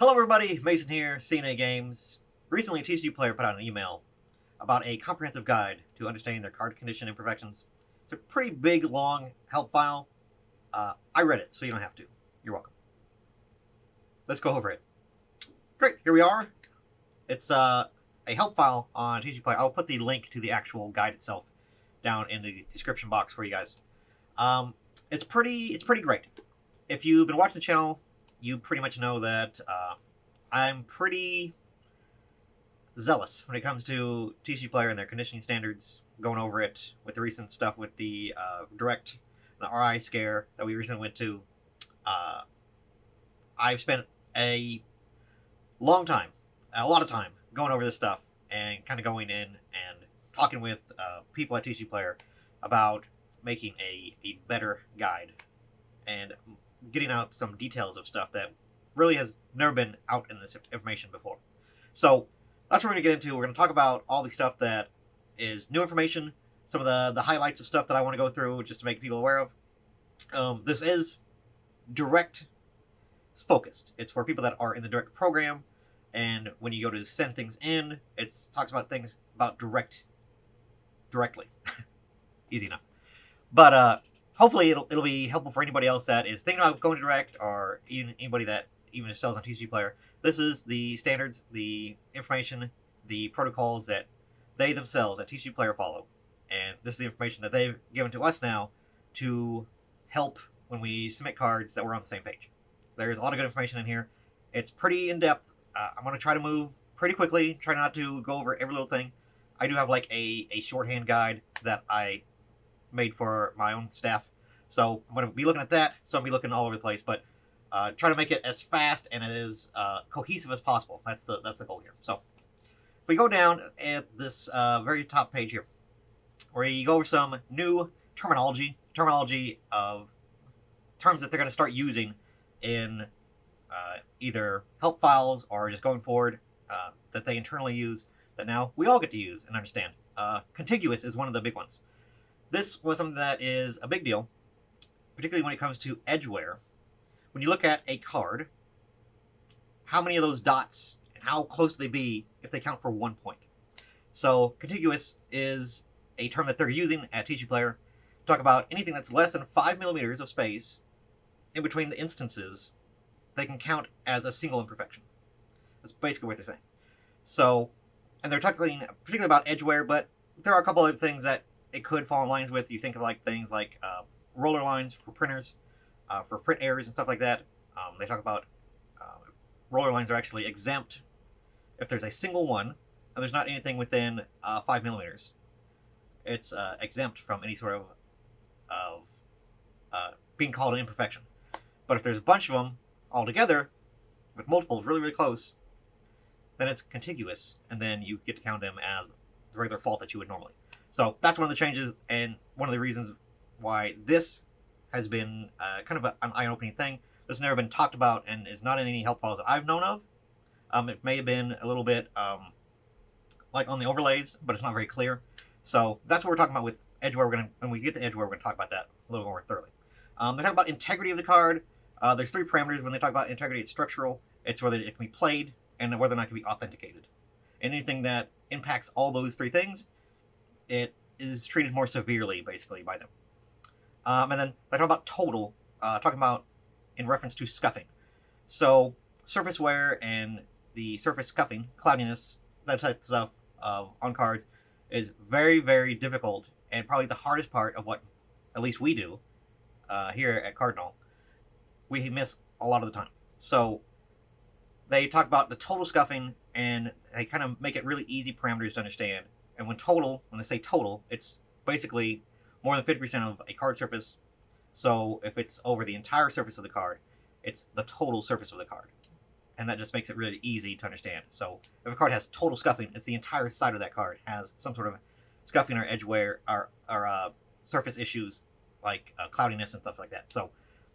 Hello everybody, Mason here, CNA Games. Recently, TCGPlayer put out an email about a comprehensive guide to understanding their card condition imperfections. It's a pretty big, long help file. I read it, so you don't have to. You're welcome. Let's go over it. Great, here we are. It's a help file on TCGPlayer. I'll put the link to the actual guide itself down in the description box for you guys. It's pretty great. If you've been watching the channel, you pretty much know that I'm pretty zealous when it comes to TCGPlayer and their conditioning standards, going over it with the recent stuff with the Direct, the RI scare that we recently went to. I've spent a lot of time going over this stuff and kind of going in and talking with people at TCGPlayer about making a better guide and getting out some details of stuff that really has never been out in this information before. So that's what we're going to get into. We're going to talk about all the stuff that is new information, some of the highlights of stuff that I want to go through just to make people aware of. This is direct focused. It's for people that are in the direct program, and when you go to send things in, it talks about things about directly. Easy enough. But hopefully it'll be helpful for anybody else that is thinking about going to direct, or even anybody that even sells on TCGPlayer. This is the standards, the information, the protocols that they themselves at TCGPlayer follow, and this is the information that they've given to us now to help when we submit cards that we're on the same page. There's a lot of good information in here. It's pretty in depth. I'm going to try to move pretty quickly, try not to go over every little thing. I do have like a shorthand guide that I made for my own staff, so I'm going to be looking at that. So I'll be looking all over the place, but try to make it as fast and as cohesive as possible. That's the goal here. So if we go down at this very top page here, where you go over some new terminology of terms that they're going to start using in either help files or just going forward, that they internally use, that now we all get to use and understand. Contiguous is one of the big ones. This was something that is a big deal, particularly when it comes to Edgewear. When you look at a card, how many of those dots and how close do they be if they count for 1 point? So contiguous is a term that they're using at TCGPlayer to talk about anything that's less than 5 millimeters of space in between the instances. They can count as a single imperfection. That's basically what they're saying. So, and they're talking particularly about Edgewear, but there are a couple other things that it could fall in lines with. You think of like things like roller lines for printers, for print errors and stuff like that. They talk about roller lines are actually exempt if there's a single one and there's not anything within 5 millimeters. It's exempt from any sort of being called an imperfection. But if there's a bunch of them all together with multiples really close, then it's contiguous, and then you get to count them as the regular fault that you would normally. So that's one of the changes, and one of the reasons why this has been kind of an eye-opening thing. This has never been talked about and is not in any help files that I've known of. It may have been a little bit like on the overlays, but it's not very clear. So that's what we're talking about with Edgewear. When we get to Edgewear, we're going to talk about that a little more thoroughly. They talk about integrity of the card. There's 3 parameters when they talk about integrity. It's structural, it's whether it can be played, and whether or not it can be authenticated. And anything that impacts all those 3 things, it is treated more severely, basically, by them. And then they talk about total, talking about in reference to scuffing. So surface wear and the surface scuffing, cloudiness, that type of stuff on cards is very difficult, and probably the hardest part of what at least we do here at Cardinal. We miss a lot of the time. So they talk about the total scuffing, and they kind of make it really easy parameters to understand. And when they say total, it's basically more than 50% of a card surface. So if it's over the entire surface of the card, it's the total surface of the card. And that just makes it really easy to understand. So if a card has total scuffing, it's the entire side of that card has some sort of scuffing or edgewear or surface issues like cloudiness and stuff like that. So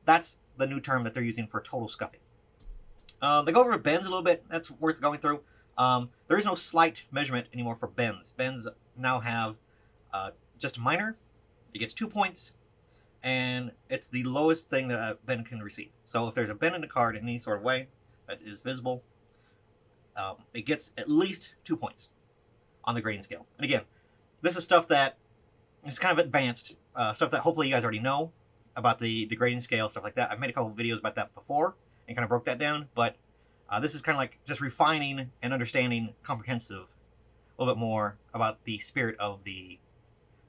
that's the new term that they're using for total scuffing. They go over bends a little bit. That's worth going through. There is no slight measurement anymore for bends. Bends now have just minor. It gets 2 points, and it's the lowest thing that a bend can receive. So if there's a bend in the card in any sort of way, that is visible, it gets at least 2 points on the grading scale. And again, this is stuff that is kind of advanced, stuff that hopefully you guys already know about the grading scale, stuff like that. I've made a couple of videos about that before and kind of broke that down, but this is kind of like just refining and understanding comprehensive a little bit more about the spirit of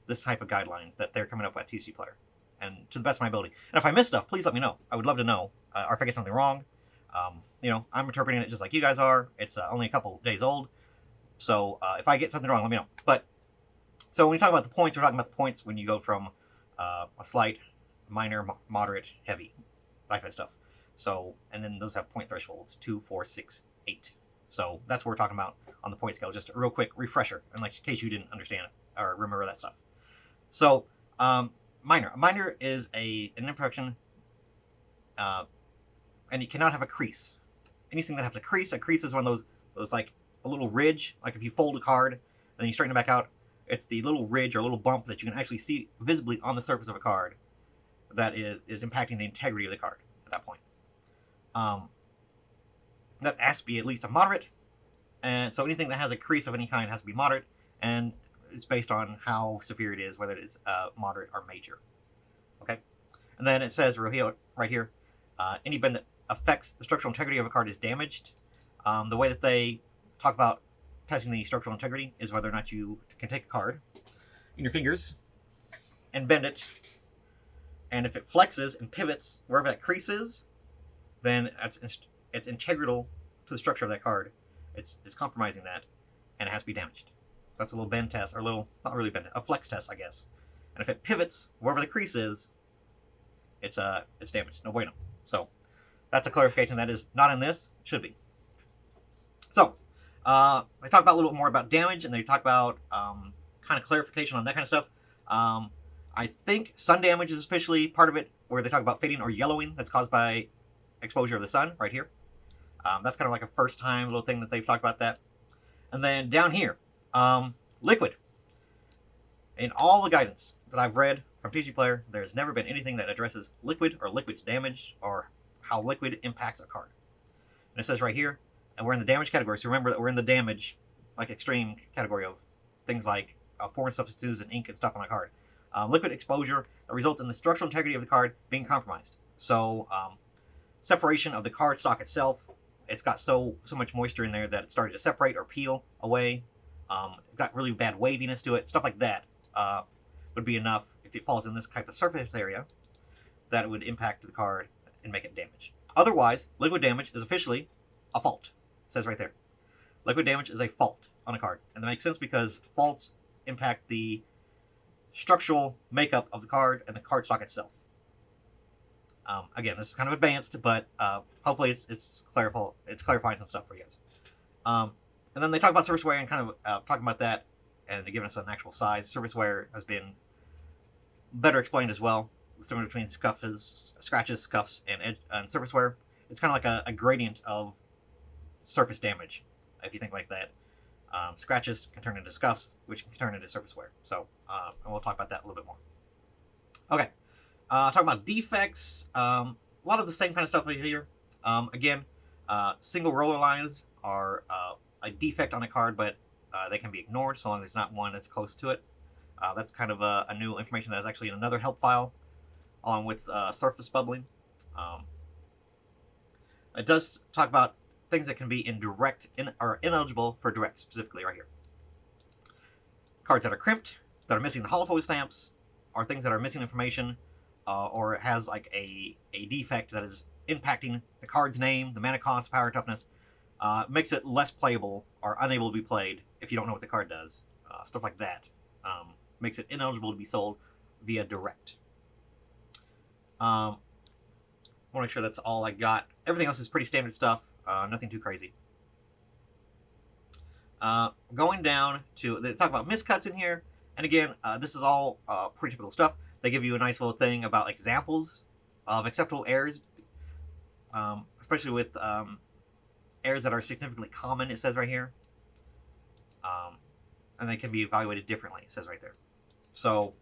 this type of guidelines that they're coming up with at TCGPlayer, and to the best of my ability. And if I miss stuff, please let me know. I would love to know, or if I get something wrong. I'm interpreting it just like you guys are. It's only a couple days old, so if I get something wrong, let me know. But so when you talk about the points, we're talking about the points when you go from a slight, minor, moderate, heavy, that kind of stuff. So, and then those have point thresholds, 2, 4, 6, 8. So that's what we're talking about on the point scale. Just a real quick refresher, in case you didn't understand it or remember that stuff. So, minor. A minor is an imperfection, and you cannot have a crease. Anything that has a crease is one of those like a little ridge. Like if you fold a card, and then you straighten it back out, it's the little ridge or little bump that you can actually see visibly on the surface of a card that is impacting the integrity of the card at that point. That has to be at least a moderate, and so anything that has a crease of any kind has to be moderate, and it's based on how severe it is, whether it is moderate or major. Okay, and then it says right here, any bend that affects the structural integrity of a card is damaged. The way that they talk about testing the structural integrity is whether or not you can take a card in your fingers and bend it, and if it flexes and pivots wherever that crease is, then it's integral to the structure of that card. It's compromising that, and it has to be damaged. So that's a little bend test, or not really bend, a flex test, I guess. And if it pivots wherever the crease is, it's damaged. No bueno. So that's a clarification that is not in this, should be. So they talk about a little bit more about damage, and they talk about kind of clarification on that kind of stuff. I think sun damage is officially part of it, where they talk about fading or yellowing that's caused by exposure of the sun, right here. That's kind of like a first time little thing that they've talked about that. And then down here, liquid. In all the guidance that I've read from TCGPlayer, there's never been anything that addresses liquid or liquid's damage or how liquid impacts a card. And it says right here, and we're in the damage category, so remember that we're in the damage, like extreme category of things like foreign substances and ink and stuff on a card. Liquid exposure that results in the structural integrity of the card being compromised. So separation of the card stock itself, it's got so much moisture in there that it started to separate or peel away. It's got really bad waviness to it. Stuff like that would be enough if it falls in this type of surface area that it would impact the card and make it damaged. Otherwise, liquid damage is officially a fault. It says right there. Liquid damage is a fault on a card. And that makes sense because faults impact the structural makeup of the card and the card stock itself. Again, this is kind of advanced, but hopefully it's clarifying some stuff for you guys. And then they talk about surface wear and kind of talking about that, and they're giving us an actual size. Surface wear has been better explained as well. The difference between scratches, scuffs, and surface wear. It's kind of like a gradient of surface damage, if you think like that. Scratches can turn into scuffs, which can turn into surface wear. So, and we'll talk about that a little bit more. Okay. Talking about defects, a lot of the same kind of stuff here. Again, single roller lines are a defect on a card, but they can be ignored so long as there's not one that's close to it. That's kind of a new information that is actually in another help file, along with surface bubbling. It does talk about things that can be or ineligible for direct, specifically right here. Cards that are crimped, that are missing the hollow foil stamps, or things that are missing information, or it has like a defect that is impacting the card's name, the mana cost, power, toughness, makes it less playable or unable to be played if you don't know what the card does. Stuff like that makes it ineligible to be sold via direct. I want to make sure that's all I got. Everything else is pretty standard stuff. Nothing too crazy. Going down to, they talk about miscuts in here. And again, this is all pretty typical stuff. They give you a nice little thing about examples of acceptable errors, especially with errors that are significantly common, it says right here. And they can be evaluated differently, it says right there. So,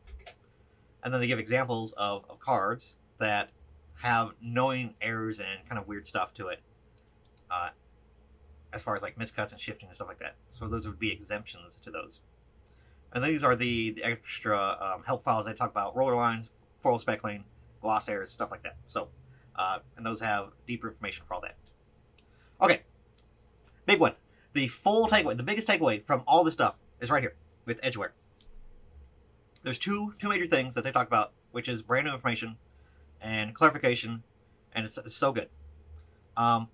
and then they give examples of cards that have knowing errors and kind of weird stuff to it. as far as like miscuts and shifting and stuff like that. So those would be exemptions to those. And these are the extra help files they talk about: roller lines, foil speckling, gloss errors, stuff like that. So, and those have deeper information for all that. Okay, big one. The full takeaway, the biggest takeaway from all this stuff is right here with Edgewear. There's two major things that they talk about, which is brand new information and clarification, and it's so good. Talks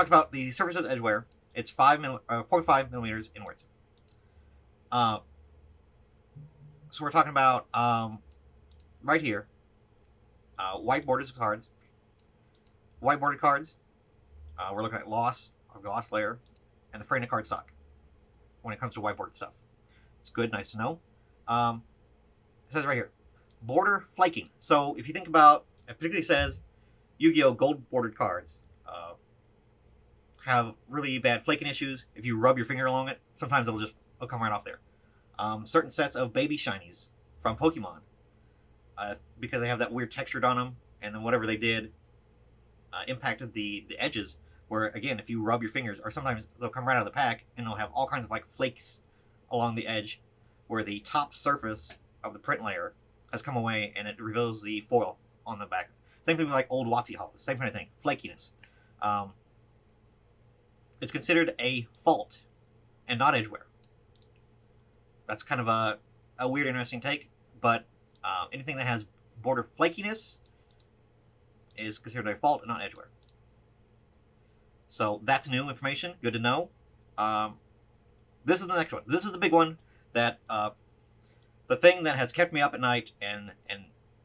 about the surface of the Edgewear. It's 0.5 millimeters inwards. So we're talking about right here, white bordered cards. White bordered cards. We're looking at gloss layer, and the frayed cardstock when it comes to white bordered stuff. It's good, nice to know. It says right here, border flaking. So if you think about, it particularly says Yu-Gi-Oh! Gold bordered cards have really bad flaking issues. If you rub your finger along it, sometimes it'll come right off there. Certain sets of baby shinies from Pokemon, because they have that weird texture on them, and then whatever they did impacted the edges, where again, if you rub your fingers, or sometimes they'll come right out of the pack and they'll have all kinds of like flakes along the edge where the top surface of the print layer has come away and it reveals the foil on the back. Same thing with like old WotC hollows, same kind of thing, flakiness. It's considered a fault and not Edgewear. That's kind of a weird, interesting take, but anything that has border flakiness is considered a fault and not Edgewear. So that's new information. Good to know. This is the next one. This is the big one that the thing that has kept me up at night and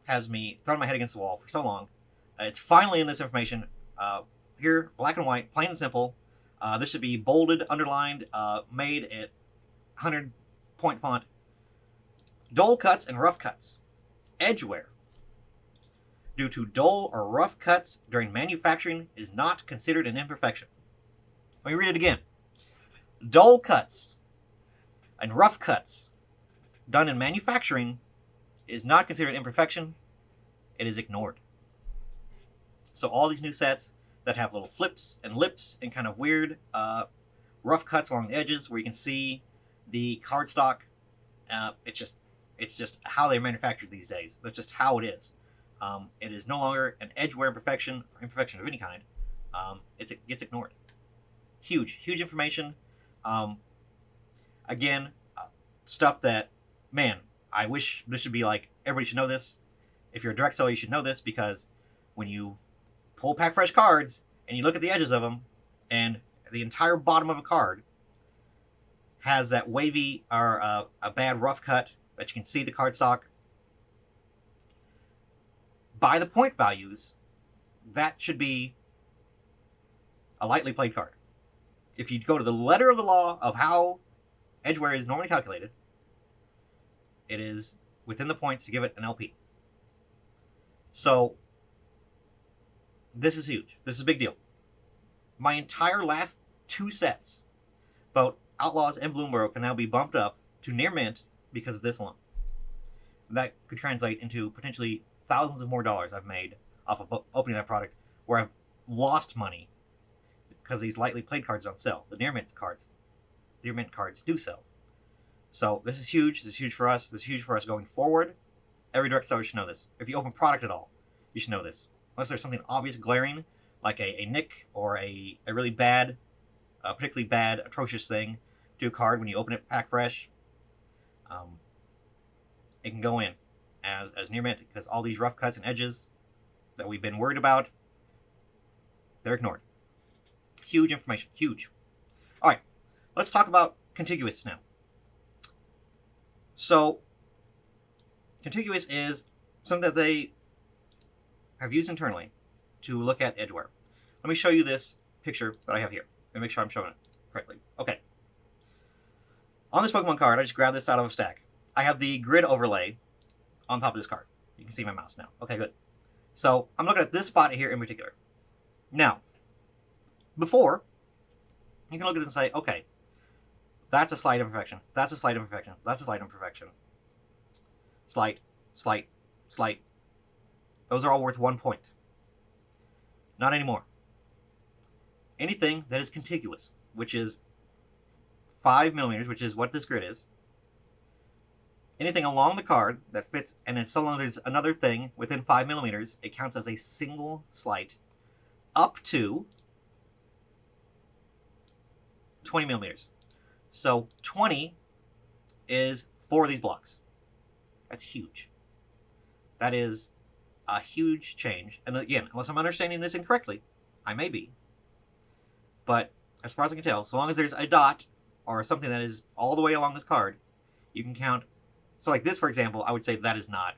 has me throwing my head against the wall for so long. It's finally in this information. Here, black and white, plain and simple. This should be bolded, underlined, made at 100-point font. Dull cuts and rough cuts. Edgewear, due to dull or rough cuts during manufacturing, is not considered an imperfection. Let me read it again. Dull cuts and rough cuts done in manufacturing is not considered an imperfection. It is ignored. So all these new sets that have little flips and lips and kind of weird rough cuts along the edges where you can see the cardstock, it's just how they're manufactured these days. That's just how it is. It is no longer an Edgewear imperfection or imperfection of any kind. It gets ignored. Huge information. Again, stuff that, man, I wish this should be like, everybody should know this. If you're a direct seller, you should know this, because when you pull pack fresh cards and you look at the edges of them, and the entire bottom of a card has that wavy or a bad rough cut that you can see the cardstock, by the point values, that should be a lightly played card. If you go to the letter of the law of how Edgewear is normally calculated, it is within the points to give it an LP. So this is huge. This is a big deal. My entire last two sets, both Outlaws and Bloomburrow, can now be bumped up to near mint because of this alone. That could translate into potentially thousands of more dollars I've made off of opening that product, where I've lost money because these lightly played cards don't sell. The near mint cards do sell. So this is huge. This is huge for us. This is huge for us going forward. Every direct seller should know this. If you open product at all, you should know this. Unless there's something obvious, glaring, like a nick or a really bad, particularly bad, atrocious thing to a card when you open it pack fresh, it can go in as near mint, because all these rough cuts and edges that we've been worried about, they're ignored. Huge information. Huge. All right, let's talk about Contiguous now. So, Contiguous is something that they have used internally to look at Edgewear. Let me show you this picture that I have here and make sure I'm showing it correctly. Okay. On this Pokemon card, I just grabbed this out of a stack. I have the grid overlay on top of this card. You can see my mouse now. Okay, good. So I'm looking at this spot here in particular. Now, before, you can look at this and say, okay, that's a slight imperfection. That's a slight imperfection. That's a slight imperfection. Slight, slight, slight. Those are all worth 1 point. Not anymore. anything that is contiguous, which is 5 millimeters, which is what this grid is. Anything along the card that fits, and so long there's another thing within 5 millimeters, it counts as a single slight up to 20 millimeters. So 20 is 4 of these blocks. That's huge. That is a huge change. And again, unless I'm understanding this incorrectly, I may be. But as far as I can tell, so long as there's a dot or something that is all the way along this card, you can count. So like this, for example, I would say that is not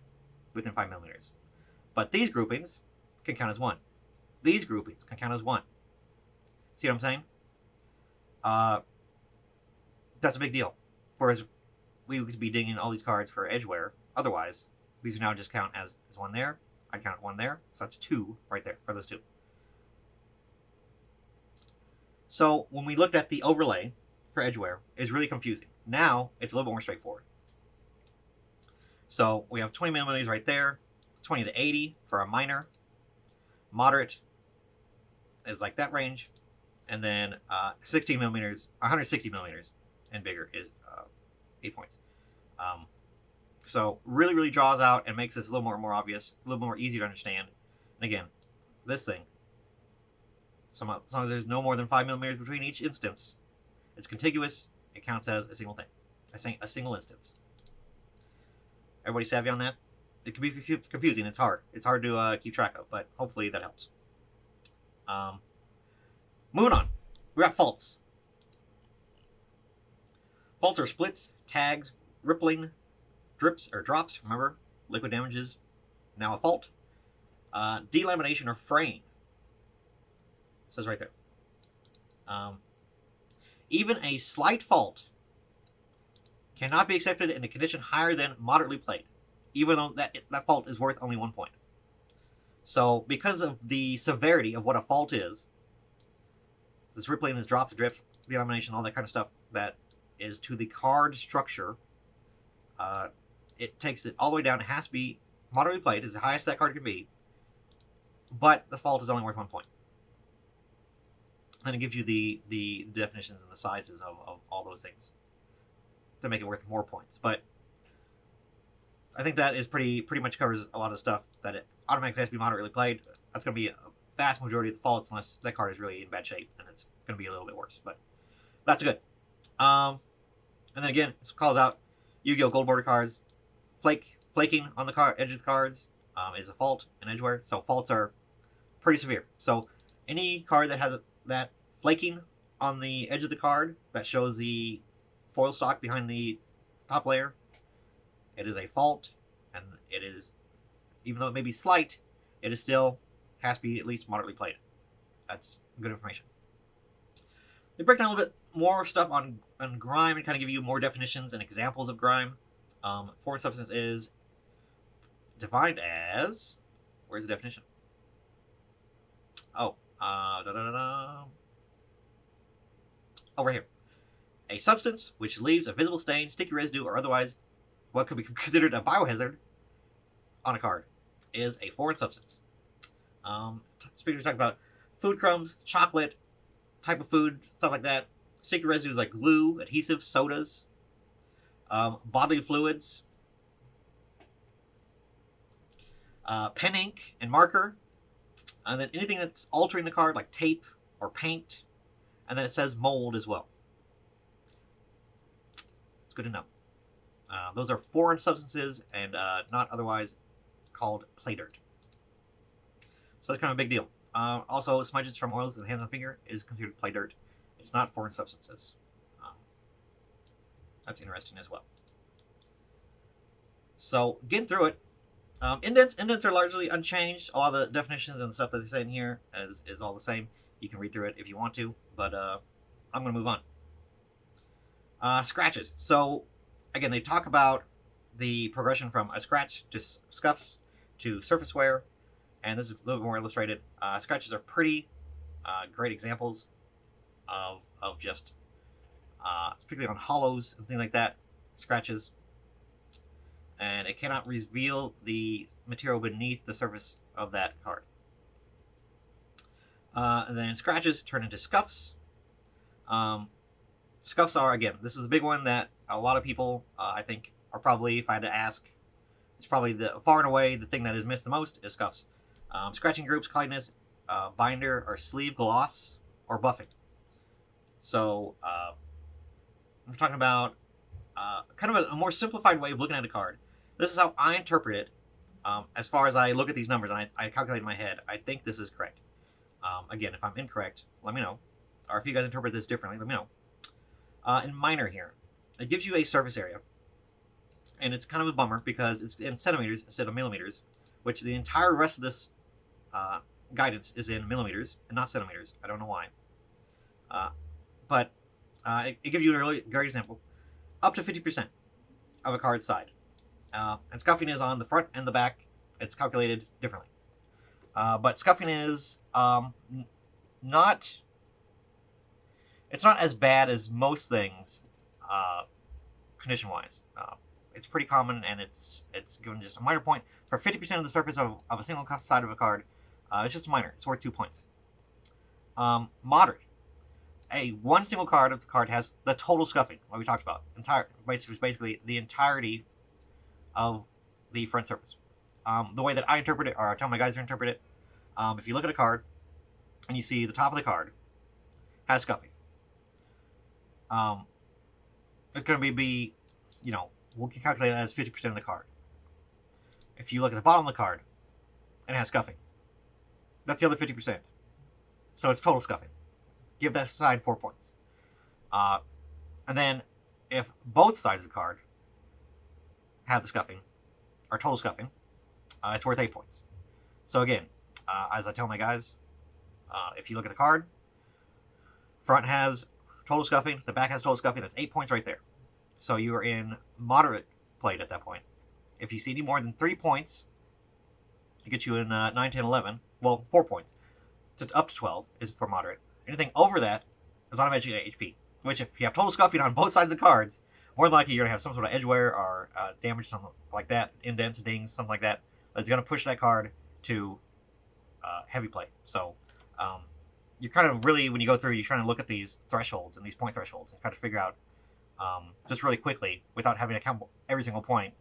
within 5 millimeters. But these groupings can count as 1. These groupings can count as 1. See what I'm saying? That's a big deal. Whereas we would be dinging all these cards for Edgewear. Otherwise, these now just count as 1 there. I'd count 1 there. So that's 2 right there for those 2. So when we looked at the overlay for Edgewear, it's really confusing. Now it's a little bit more straightforward. So we have 20 millimeters right there, 20 to 80 for a minor. Moderate is like that range. And then 16 millimeters, 160 millimeters and bigger is 8 points. So really, really draws out and makes this a little more obvious, a little more easy to understand. And again, this thing, as long as there's no more than 5 millimeters between each instance, it's contiguous. It counts as a single thing, a single instance. Everybody savvy on that? It can be confusing. It's hard. It's hard to keep track of, but hopefully that helps. Moving on, we got faults. Faults are splits, tags, rippling, drips or drops. Remember, liquid damages. Now a fault. Delamination or fraying. It says right there. Even a slight fault cannot be accepted in a condition higher than moderately played, even though that fault is worth only 1 point. So because of the severity of what a fault is, this rippling, this drops, drips, delamination, all that kind of stuff that is to the card structure, it takes it all the way down. It has to be moderately played. It's the highest that card can be, but the fault is only worth 1 point. And it gives you the definitions and the sizes of all those things to make it worth more points. But I think that is pretty much covers a lot of the stuff that it automatically has to be moderately played. That's going to be a vast majority of the faults unless that card is really in bad shape, and it's going to be a little bit worse. But that's good. And then again, this calls out Yu-Gi-Oh! Gold border cards. Flaking on the edge of the cards is a fault in Edgewear. So faults are pretty severe. So any card that has that flaking on the edge of the card that shows the foil stock behind the top layer, it is a fault, and it is, even though it may be slight, it is still has to be at least moderately played. That's good information. They break down a little bit more stuff on grime and kind of give you more definitions and examples of grime. Foreign substance is defined as, where's the definition? Oh, over here. A substance which leaves a visible stain, sticky residue, or otherwise what could be considered a biohazard on a card is a foreign substance. Speakers talk about food crumbs, chocolate, type of food, stuff like that. Sticky residues like glue, adhesive, sodas, bodily fluids, pen ink and marker, and then anything that's altering the card like tape or paint, and then it says mold as well. It's good to know. Those are foreign substances and not otherwise called play dirt. So that's kind of a big deal. Also, smudges from oils in the hand and the finger is considered play dirt. It's not foreign substances. That's interesting as well. So, getting through it. Indents are largely unchanged. A lot of the definitions and the stuff that they say in here is all the same. You can read through it if you want to, but I'm going to move on. Scratches. So, again, they talk about the progression from a scratch to scuffs to surface wear, and this is a little bit more illustrated. Scratches are pretty great examples of just, particularly on hollows and things like that, scratches. And it cannot reveal the material beneath the surface of that card. And then scratches turn into scuffs. Scuffs are, again, this is a big one that a lot of people, I think, are probably, if I had to ask, it's probably the far and away the thing that is missed the most is scuffs. Scratching groups, cleanness, binder, or sleeve gloss, or buffing. So, I'm talking about kind of a more simplified way of looking at a card. This is how I interpret it. As far as I look at these numbers and I calculate in my head, I think this is correct. Again, if I'm incorrect, let me know. Or if you guys interpret this differently, let me know. In minor here, it gives you a surface area. And it's kind of a bummer because it's in centimeters instead of millimeters, which the entire rest of this guidance is in millimeters and not centimeters. I don't know why. But it gives you a really great example. Up to 50% of a card's side. And scuffing is on the front and the back. It's calculated differently. But scuffing is not... It's not as bad as most things, condition-wise. It's pretty common, and it's given just a minor point. For 50% of the surface of a single side of a card, it's just a minor. It's worth 2 points. Moderate. One single card of the card has the total scuffing, what we talked about. Basically the entirety of the front surface. The way that I interpret it, or I tell my guys to interpret it, if you look at a card, and you see the top of the card has scuffing, it's going to be, you know, we can calculate that as 50% of the card. If you look at the bottom of the card and it has scuffing, that's the other 50%. So it's total scuffing. Give that side 4 points. And then if both sides of the card have the scuffing, or total scuffing, it's worth 8 points. So again, as I tell my guys, if you look at the card, front has total scuffing, the back has total scuffing, that's 8 points right there. So you are in moderate plate at that point. If you see any more than 3 points, it gets you in 9, 10, 11. Well, 4 points. Up to 12 is for moderate. Anything over that is automatically HP. Which, if you have total scuffing on both sides of the cards, more than likely you're going to have some sort of edgewear or damage, something like that, indents, dings, something like that. That's going to push that card to heavy play. So, you're kind of really, when you go through, you're trying to look at these thresholds and these point thresholds and try to figure out just really quickly, without having to count every single point,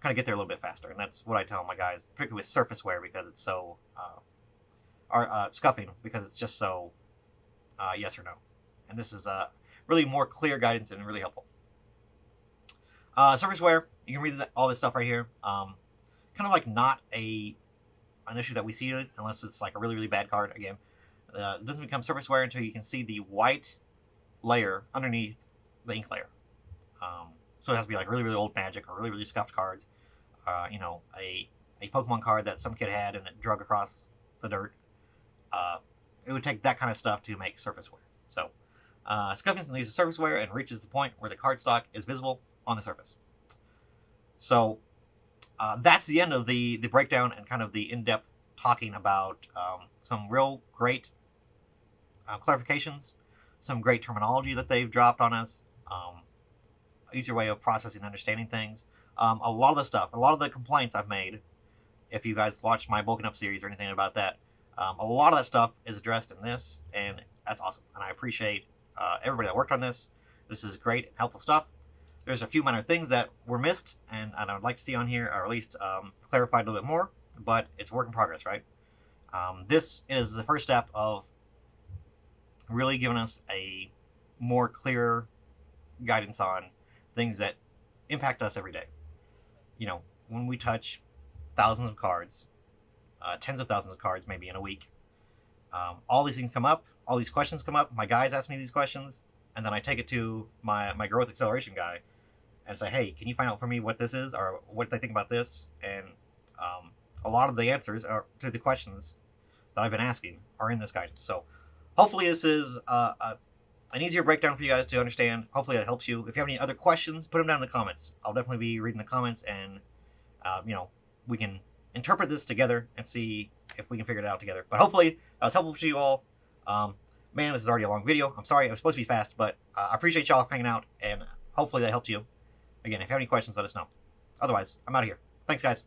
kind of get there a little bit faster. And that's what I tell my guys, particularly with surface wear, because it's so, or scuffing, because it's just so yes or no. And this is really more clear guidance and really helpful. Surface wear, you can read all this stuff right here. Kind of like not an issue that we see unless it's like a really, really bad card. Again, it doesn't become surface wear until you can see the white layer underneath the ink layer. So it has to be like really, really old Magic or really, really scuffed cards. You know, a Pokemon card that some kid had and it drug across the dirt. It would take that kind of stuff to make surface wear. So, scuffing leaves the surface wear and reaches the point where the cardstock is visible on the surface. So, that's the end of the breakdown and kind of the in-depth talking about some real great clarifications, some great terminology that they've dropped on us, easier way of processing and understanding things. A lot of the stuff, a lot of the complaints I've made, if you guys watched my Bulking Up series or anything about that, a lot of that stuff is addressed in this, and that's awesome. And I appreciate everybody that worked on this. This is great and helpful stuff. There's a few minor things that were missed, and I would like to see on here, or at least clarified a little bit more, but it's a work in progress, right? This is the first step of really giving us a more clear guidance on things that impact us every day. You know, when we touch thousands of cards, tens of thousands of cards maybe in a week, all these things come up, all these questions come up, my guys ask me these questions, and then I take it to my growth acceleration guy and say, hey, can you find out for me what this is, or what they think about this? And a lot of the answers to the questions that I've been asking are in this guidance. So hopefully this is an easier breakdown for you guys to understand. Hopefully that helps you. If you have any other questions, put them down in the comments. I'll definitely be reading the comments, and you know, we can interpret this together and see if we can figure it out together. But hopefully that was helpful to you all. Man, this is already a long video. I'm sorry, it was supposed to be fast, but I appreciate y'all hanging out, and hopefully that helped you. Again, if you have any questions, let us know. Otherwise, I'm out of here. Thanks, guys.